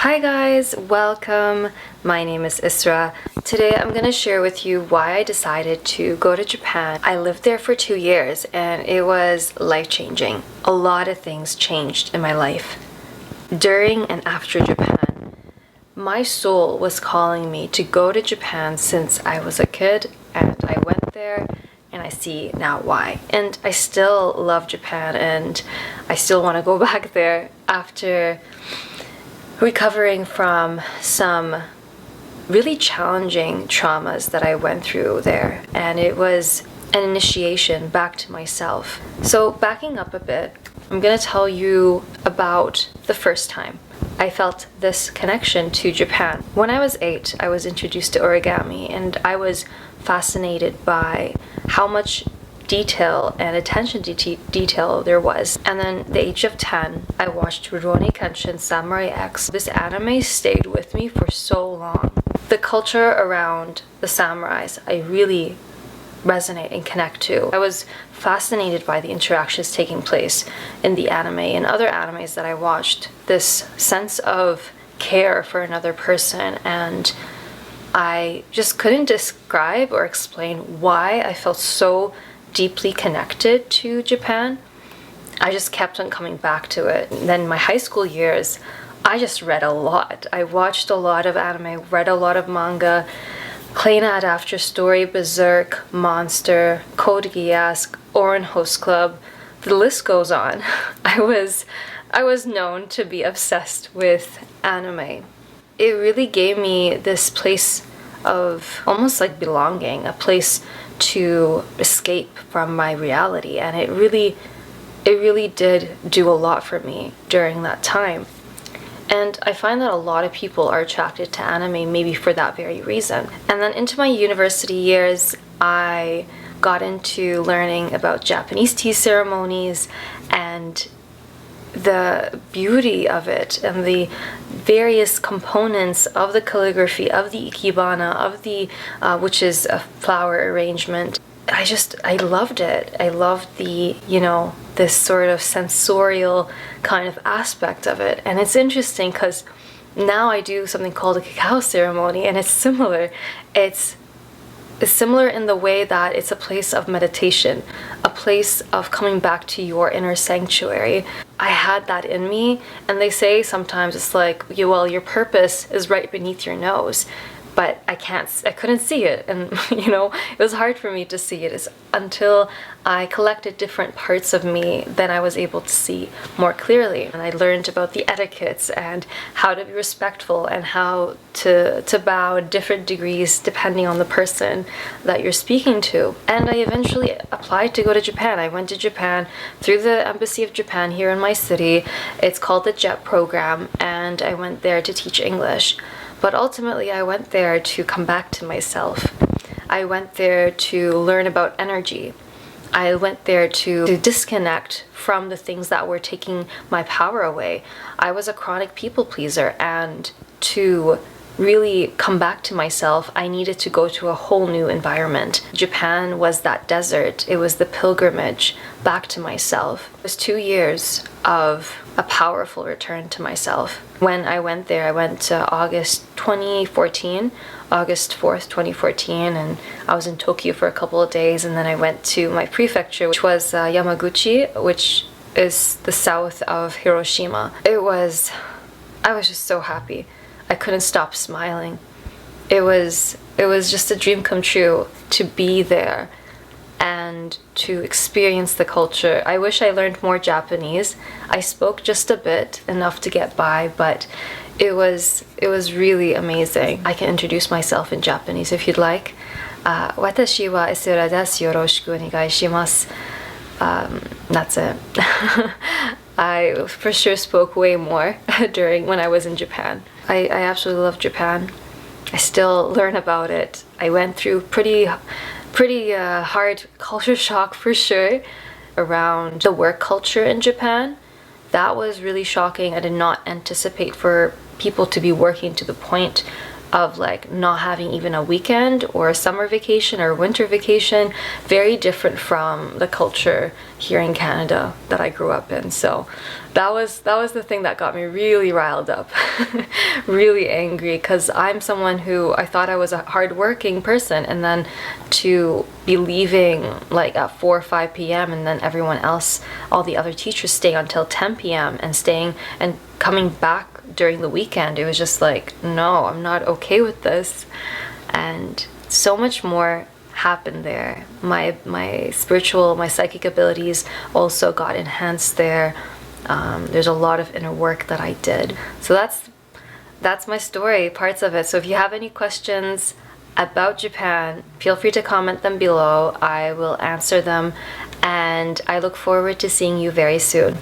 Hi guys, welcome. My name is Isra. Today I'm going to share with you why I decided to go to Japan. I lived there for 2 years and it was life-changing. A lot of things changed in my life. During and after Japan, my soul was calling me to go to Japan since I was a kid, and I went there and I see now why. And I still love Japan and I still want to go back there after recovering from some really challenging traumas that I went through there, and it was an initiation back to myself. So backing up a bit, I'm gonna tell you about the first time I felt this connection to Japan. When I was 8, I was introduced to origami, and I was fascinated by how much detail and attention to detail there was. And then at the age of 10, I watched Rurouni Kenshin Samurai X. This anime stayed with me for so long. The culture around the samurais, I really resonate and connect to. I was fascinated by the interactions taking place in the anime and other animes that I watched. This sense of care for another person, and I just couldn't describe or explain why I felt so deeply connected to Japan. I just kept on coming back to it. And then my high school years, I just read a lot. I watched a lot of anime, read a lot of manga, Clannad After Story, Berserk, Monster, Code Geass, Ouran Host Club. The list goes on. I was known to be obsessed with anime. It really gave me this place of almost like belonging, a place to escape from my reality, and it really did do a lot for me during that time. And I find that a lot of people are attracted to anime maybe for that very reason. And then into my university years, I got into learning about Japanese tea ceremonies and the beauty of it and the various components of the calligraphy, of the ikebana, of the which is a flower arrangement. I loved it. I loved the, this sort of sensorial kind of aspect of it. And it's interesting because now I do something called a cacao ceremony, and it's similar. It's similar in the way that it's a place of meditation, a place of coming back to your inner sanctuary. I had that in me, and they say sometimes it's like, well, your purpose is right beneath your nose, but I couldn't see it, and it was hard for me to see it until I collected different parts of me, then I was able to see more clearly. And I learned about the etiquettes and how to be respectful and how to bow at different degrees depending on the person that you're speaking to. And I eventually applied to go to Japan. I went to Japan through the Embassy of Japan here in my city. It's called the JET program, and I went there to teach English. But ultimately, I went there to come back to myself. I went there to learn about energy. I went there to disconnect from the things that were taking my power away. I was a chronic people pleaser, and to really come back to myself, I needed to go to a whole new environment. Japan was that desert. It was the pilgrimage back to myself. It was 2 years of a powerful return to myself. When I went there, I went to August 4th, 2014, and I was in Tokyo for a couple of days, and then I went to my prefecture, which was Yamaguchi, which is the south of Hiroshima. I was just so happy. I couldn't stop smiling. It was just a dream come true to be there and to experience the culture. I wish I learned more Japanese. I spoke just a bit, enough to get by, but it was really amazing. I can introduce myself in Japanese if you'd like. Watashi wa Isura desu. Yoroshiku onegai shimasu. That's it. I for sure spoke way more when I was in Japan. I absolutely love Japan. I still learn about it. I went through pretty hard culture shock for sure around the work culture in Japan. That was really shocking. I did not anticipate for people to be working to the point of like not having even a weekend or a summer vacation or winter vacation. Very different from the culture here in Canada that I grew up in. So that was the thing that got me really riled up, really angry, because I'm someone who I thought I was a hardworking person, and then to be leaving like at 4 or 5 p.m. and then everyone else, all the other teachers staying until 10 p.m. and staying and coming back during the weekend, it was just like, no, I'm not okay with this. And so much more happened there. My spiritual, my psychic abilities also got enhanced there. There's a lot of inner work that I did. So that's my story, parts of it. So if you have any questions about Japan, feel free to comment them below. I will answer them, and I look forward to seeing you very soon.